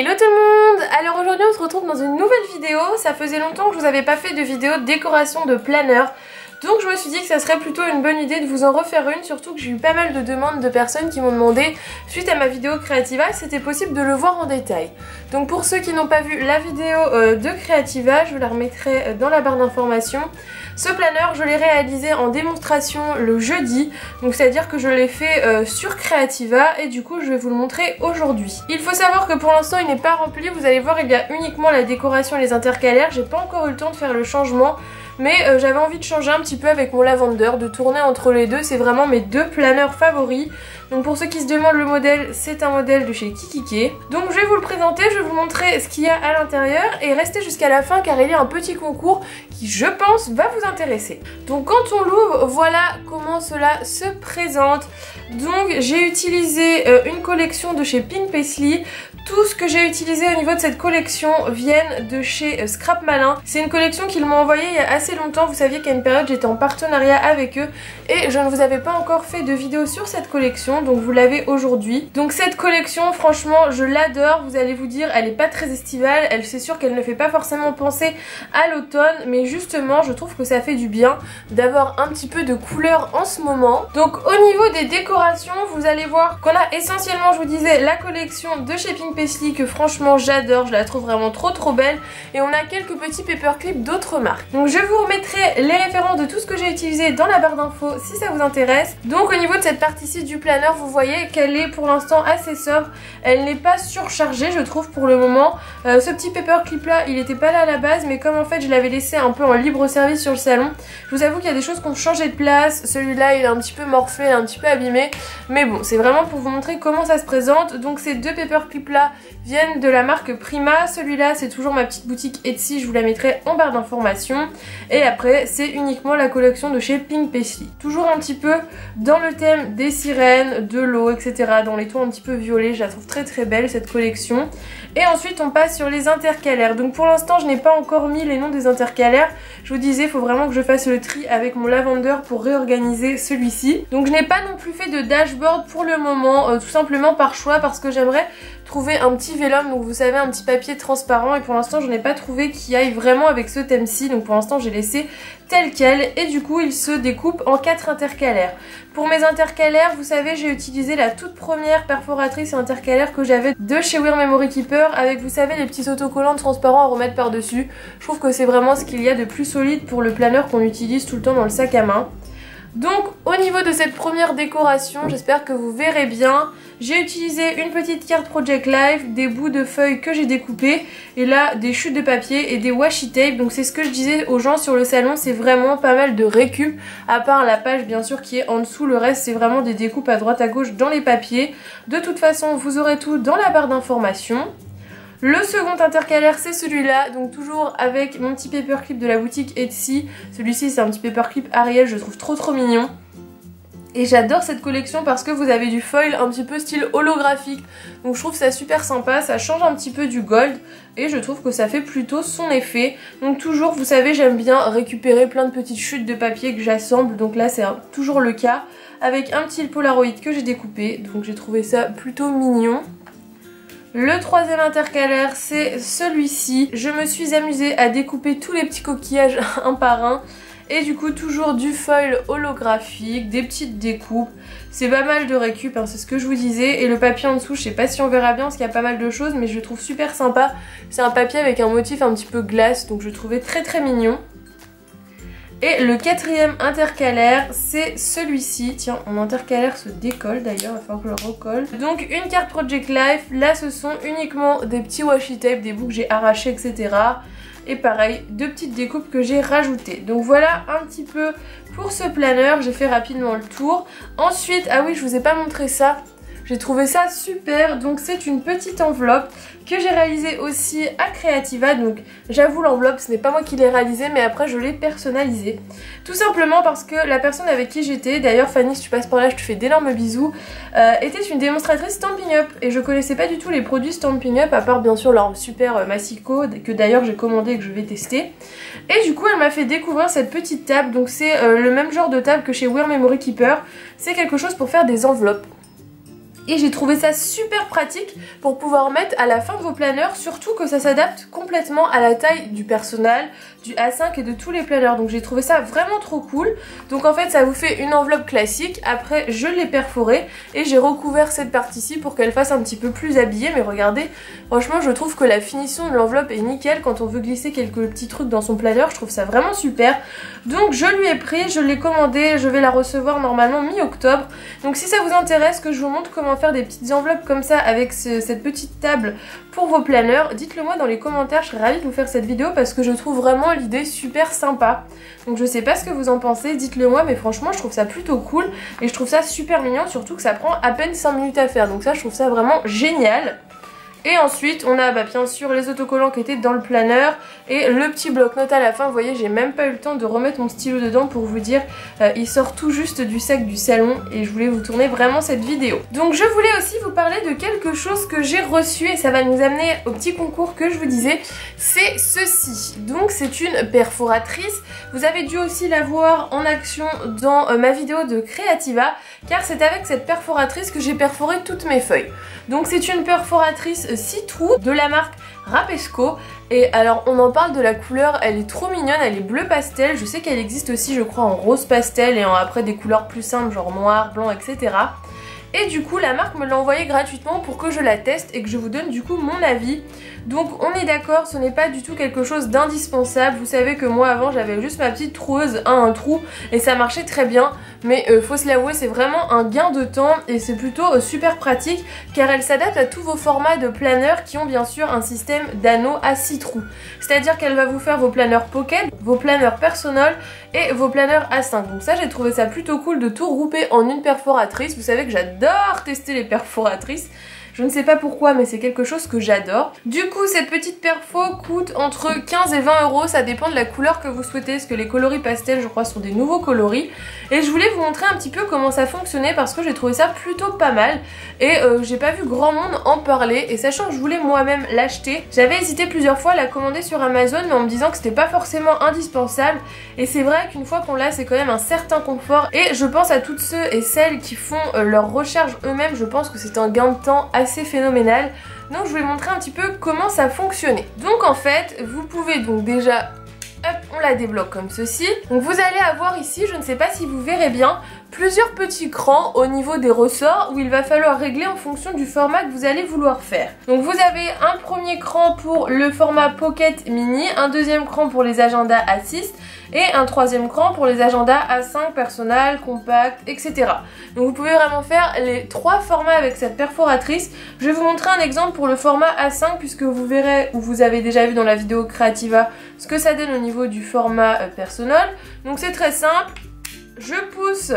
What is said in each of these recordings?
Hello tout le monde! Alors aujourd'hui on se retrouve dans une nouvelle vidéo. Ça faisait longtemps que je vous avais pas fait de vidéo de décoration de planeur. Donc je me suis dit que ça serait plutôt une bonne idée de vous en refaire une, surtout que j'ai eu pas mal de demandes de personnes qui m'ont demandé, suite à ma vidéo Creativa, si c'était possible de le voir en détail. Donc pour ceux qui n'ont pas vu la vidéo de Creativa, je vous la remettrai dans la barre d'informations. Ce planeur, je l'ai réalisé en démonstration le jeudi, donc c'est à dire que je l'ai fait sur Creativa et du coup je vais vous le montrer aujourd'hui. Il faut savoir que pour l'instant il n'est pas rempli, vous allez voir il y a uniquement la décoration et les intercalaires, j'ai pas encore eu le temps de faire le changement. Mais j'avais envie de changer un petit peu avec mon lavender, de tourner entre les deux, c'est vraiment mes deux planeurs favoris. Donc pour ceux qui se demandent le modèle, c'est un modèle de chez Kikike. Donc je vais vous le présenter, je vais vous montrer ce qu'il y a à l'intérieur et restez jusqu'à la fin car il y a un petit concours qui je pense va vous intéresser. Donc quand on l'ouvre, voilà comment cela se présente. Donc j'ai utilisé une collection de chez Pink Paisley. Tout ce que j'ai utilisé au niveau de cette collection viennent de chez Scrap Malin. C'est une collection qu'ils m'ont envoyée il y a assez longtemps. Vous saviez qu'à une période j'étais en partenariat avec eux et je ne vous avais pas encore fait de vidéo sur cette collection, donc vous l'avez aujourd'hui. Donc cette collection, franchement, je l'adore. Vous allez vous dire, elle est pas très estivale. C'est sûr qu'elle ne fait pas forcément penser à l'automne, mais justement, je trouve que ça fait du bien d'avoir un petit peu de couleur en ce moment. Donc au niveau des décorations, vous allez voir qu'on a essentiellement, je vous disais, la collection de chez Pink Paisley que franchement j'adore, je la trouve vraiment trop belle, et on a quelques petits paperclips d'autres marques. Donc je vous remettrai les références de tout ce que j'ai utilisé dans la barre d'infos si ça vous intéresse. Donc au niveau de cette partie-ci du planeur, vous voyez qu'elle est pour l'instant assez sobre, elle n'est pas surchargée je trouve pour le moment. Ce petit paperclip là il n'était pas là à la base, mais comme en fait je l'avais laissé un peu en libre service sur le salon, je vous avoue qu'il y a des choses qui ont changé de place. Celui-là il est un petit peu morflé, un petit peu abîmé, mais bon c'est vraiment pour vous montrer comment ça se présente. Donc ces deux paperclips là viennent de la marque Prima. Celui-là c'est toujours ma petite boutique Etsy, je vous la mettrai en barre d'informations. Et après c'est uniquement la collection de chez Pink Paisley. Toujours un petit peu dans le thème des sirènes, de l'eau, etc. Dans les tons un petit peu violets, je la trouve très belle cette collection. Et ensuite on passe sur les intercalaires. Donc pour l'instant je n'ai pas encore mis les noms des intercalaires. Je vous disais il faut vraiment que je fasse le tri avec mon lavender pour réorganiser celui-ci. Donc je n'ai pas non plus fait de dashboard pour le moment, tout simplement par choix, parce que j'aimerais trouver un petit vellum, donc vous savez un petit papier transparent, et pour l'instant je n'ai pas trouvé qui aille vraiment avec ce thème-ci, donc pour l'instant j'ai laissé tel quel, et du coup il se découpe en 4 intercalaires. Pour mes intercalaires, vous savez j'ai utilisé la toute première perforatrice intercalaire que j'avais de chez Wear Memory Keeper, avec vous savez les petits autocollants transparents à remettre par dessus. Je trouve que c'est vraiment ce qu'il y a de plus solide pour le planeur qu'on utilise tout le temps dans le sac à main. Donc au niveau de cette première décoration, j'espère que vous verrez bien, j'ai utilisé une petite carte Project Life, des bouts de feuilles que j'ai découpées, et là des chutes de papier et des washi tape. Donc c'est ce que je disais aux gens sur le salon, c'est vraiment pas mal de récup, à part la page bien sûr qui est en dessous, le reste c'est vraiment des découpes à droite à gauche dans les papiers. De toute façon vous aurez tout dans la barre d'informations. Le second intercalaire c'est celui-là, donc toujours avec mon petit paperclip de la boutique Etsy. Celui-ci c'est un petit paperclip Ariel, je le trouve trop mignon. Et j'adore cette collection parce que vous avez du foil un petit peu style holographique. Donc je trouve ça super sympa, ça change un petit peu du gold et je trouve que ça fait plutôt son effet. Donc toujours, vous savez, j'aime bien récupérer plein de petites chutes de papier que j'assemble. Donc là c'est toujours le cas avec un petit Polaroid que j'ai découpé. Donc j'ai trouvé ça plutôt mignon. Le troisième intercalaire c'est celui-ci. Je me suis amusée à découper tous les petits coquillages un par un. Et du coup toujours du foil holographique, des petites découpes. C'est pas mal de récup, hein, c'est ce que je vous disais. Et le papier en dessous, je sais pas si on verra bien parce qu'il y a pas mal de choses, mais je le trouve super sympa. C'est un papier avec un motif un petit peu glace, donc je le trouvais très mignon. Et le quatrième intercalaire c'est celui-ci. Tiens, mon intercalaire se décolle d'ailleurs, il va falloir que je le recolle. Donc une carte Project Life, là ce sont uniquement des petits washi tape, des bouts que j'ai arrachés, etc. Et pareil, deux petites découpes que j'ai rajoutées. Donc voilà un petit peu pour ce planeur, j'ai fait rapidement le tour. Ensuite, ah oui je vous ai pas montré ça. J'ai trouvé ça super, donc c'est une petite enveloppe que j'ai réalisée aussi à Creativa. Donc j'avoue l'enveloppe ce n'est pas moi qui l'ai réalisée, mais après je l'ai personnalisée. Tout simplement parce que la personne avec qui j'étais, d'ailleurs Fanny si tu passes par là je te fais d'énormes bisous, était une démonstratrice Stampin' Up. Et je connaissais pas du tout les produits Stampin' Up, à part bien sûr leur super massicot que d'ailleurs j'ai commandé et que je vais tester. Et du coup elle m'a fait découvrir cette petite table, donc c'est le même genre de table que chez Wear Memory Keeper. C'est quelque chose pour faire des enveloppes. Et j'ai trouvé ça super pratique pour pouvoir mettre à la fin de vos planeurs, surtout que ça s'adapte complètement à la taille du personnel, du A5 et de tous les planeurs. Donc j'ai trouvé ça vraiment trop cool. Donc en fait ça vous fait une enveloppe classique, après je l'ai perforée et j'ai recouvert cette partie-ci pour qu'elle fasse un petit peu plus habillée. Mais regardez, franchement je trouve que la finition de l'enveloppe est nickel quand on veut glisser quelques petits trucs dans son planeur, je trouve ça vraiment super. Donc je lui ai pris, je l'ai commandé, je vais la recevoir normalement mi-octobre. Donc si ça vous intéresse que je vous montre comment faire des petites enveloppes comme ça avec cette petite table pour vos planeurs, dites-le moi dans les commentaires, je serais ravie de vous faire cette vidéo parce que je trouve vraiment l'idée super sympa. Donc je sais pas ce que vous en pensez, dites-le moi, mais franchement je trouve ça plutôt cool et je trouve ça super mignon, surtout que ça prend à peine 5 minutes à faire, donc ça je trouve ça vraiment génial. Et ensuite on a bien sûr les autocollants qui étaient dans le planeur et le petit bloc-notes à la fin. Vous voyez, j'ai même pas eu le temps de remettre mon stylo dedans pour vous dire, il sort tout juste du sac du salon et je voulais vous tourner vraiment cette vidéo. Donc je voulais aussi vous parler de quelque chose que j'ai reçu et ça va nous amener au petit concours que je vous disais, c'est ceci. Donc c'est une perforatrice, vous avez dû aussi la voir en action dans ma vidéo de Creativa car c'est avec cette perforatrice que j'ai perforé toutes mes feuilles. Donc c'est une perforatrice 6 trous de la marque Rapesco. Et alors on en parle de la couleur, elle est trop mignonne, elle est bleu pastel. Je sais qu'elle existe aussi je crois en rose pastel et après des couleurs plus simples genre noir, blanc, etc. Et du coup la marque me l'a envoyé gratuitement pour que je la teste et que je vous donne du coup mon avis. Donc on est d'accord, ce n'est pas du tout quelque chose d'indispensable. Vous savez que moi avant j'avais juste ma petite troueuse à un trou et ça marchait très bien. Mais faut se l'avouer, c'est vraiment un gain de temps et c'est plutôt super pratique car elle s'adapte à tous vos formats de planeurs qui ont bien sûr un système d'anneaux à 6 trous. C'est-à-dire qu'elle va vous faire vos planeurs pocket, vos planeurs personnels et vos planeurs A5. Donc ça j'ai trouvé ça plutôt cool de tout regrouper en une perforatrice. Vous savez que j'adore tester les perforatrices. Je ne sais pas pourquoi mais c'est quelque chose que j'adore. Du coup cette petite perfo coûte entre 15 et 20 euros, ça dépend de la couleur que vous souhaitez parce que les coloris pastels je crois sont des nouveaux coloris. Et je voulais vous montrer un petit peu comment ça fonctionnait parce que j'ai trouvé ça plutôt pas mal. Et j'ai pas vu grand monde en parler et sachant que je voulais moi-même l'acheter, j'avais hésité plusieurs fois à la commander sur Amazon mais en me disant que c'était pas forcément indispensable. Et c'est vrai qu'une fois qu'on l'a c'est quand même un certain confort et je pense à toutes ceux et celles qui font leur recharge eux-mêmes, je pense que c'est un gain de temps assez phénoménal. Donc je vais montrer un petit peu comment ça fonctionnait. Donc en fait vous pouvez donc déjà, hop, on la débloque comme ceci. Donc vous allez avoir ici, je ne sais pas si vous verrez bien, plusieurs petits crans au niveau des ressorts où il va falloir régler en fonction du format que vous allez vouloir faire. Donc vous avez un premier cran pour le format Pocket Mini, un deuxième cran pour les agendas A6 et un troisième cran pour les agendas A5 personnel, compact, etc. Donc vous pouvez vraiment faire les 3 formats avec cette perforatrice. Je vais vous montrer un exemple pour le format A5 puisque vous verrez, ou vous avez déjà vu dans la vidéo Creativa, ce que ça donne au niveau du format personnel. Donc c'est très simple, je pousse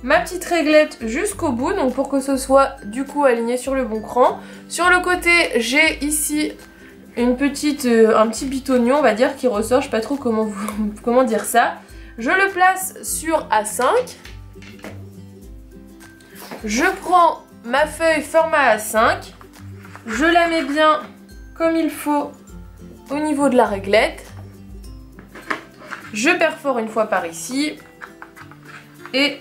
ma petite réglette jusqu'au bout, donc pour que ce soit du coup aligné sur le bon cran. Sur le côté j'ai ici un petit bitonnier on va dire qui ressort, je sais pas trop comment dire ça. Je le place sur A5. Je prends ma feuille format A5. Je la mets bien comme il faut au niveau de la réglette. Je perfore une fois par ici. Et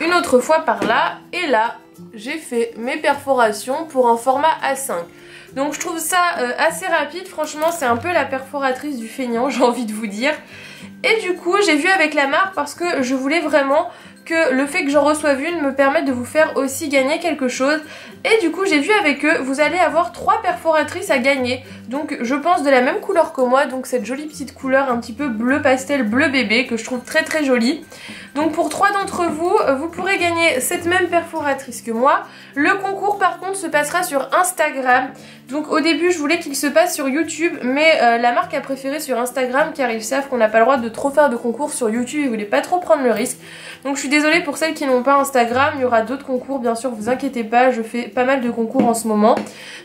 une autre fois par là. Et là, j'ai fait mes perforations pour un format A5. Donc je trouve ça assez rapide, franchement c'est un peu la perforatrice du feignant, j'ai envie de vous dire. Et du coup j'ai vu avec la marque parce que je voulais vraiment que le fait que j'en reçoive une me permette de vous faire aussi gagner quelque chose. Et du coup j'ai vu avec eux, vous allez avoir 3 perforatrices à gagner. Donc je pense de la même couleur que moi, donc cette jolie petite couleur un petit peu bleu pastel, bleu bébé que je trouve très très jolie. Donc pour 3 d'entre vous, vous pourrez gagner cette même perforatrice que moi. Le concours par contre se passera sur Instagram. Donc au début je voulais qu'il se passe sur YouTube, mais la marque a préféré sur Instagram car ils savent qu'on n'a pas le droit de trop faire de concours sur YouTube, ils voulaient pas trop prendre le risque. Donc je suis désolée pour celles qui n'ont pas Instagram, il y aura d'autres concours bien sûr, vous inquiétez pas, je fais pas mal de concours en ce moment.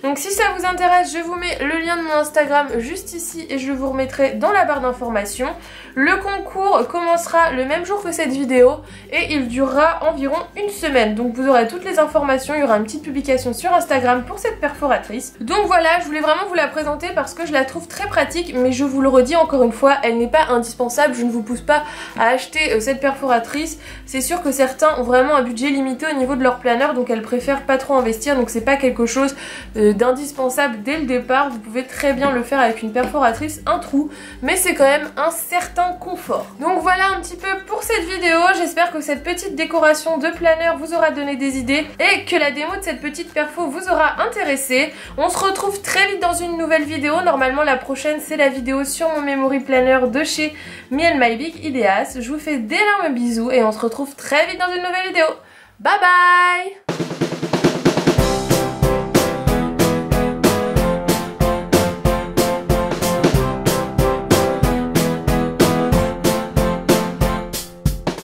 Donc si ça vous intéresse, je vous mets le lien de mon Instagram juste ici et je vous remettrai dans la barre d'informations. Le concours commencera le même jour que cette vidéo et il durera environ une semaine. Donc vous aurez toutes les informations, il y aura une petite publication sur Instagram pour cette perforatrice. Donc voilà, je voulais vraiment vous la présenter parce que je la trouve très pratique, mais je vous le redis encore une fois, elle n'est pas indispensable. Je ne vous pousse pas à acheter cette perforatrice. C'est sûr que certains ont vraiment un budget limité au niveau de leur planeur, donc elles préfèrent pas trop investir, donc c'est pas quelque chose d'indispensable dès le départ. Vous pouvez très bien le faire avec une perforatrice, un trou, mais c'est quand même un certain confort. Donc voilà un petit peu pour cette vidéo. J'espère que cette petite décoration de planeur vous aura donné des idées et que la démo de cette petite perfo vous aura intéressé. On se retrouve très vite dans une nouvelle vidéo. Normalement la prochaine c'est la vidéo sur mon memory planner de chez Me and My Big Ideas. Je vous fais d'énormes bisous et on se retrouve très vite dans une nouvelle vidéo. Bye bye!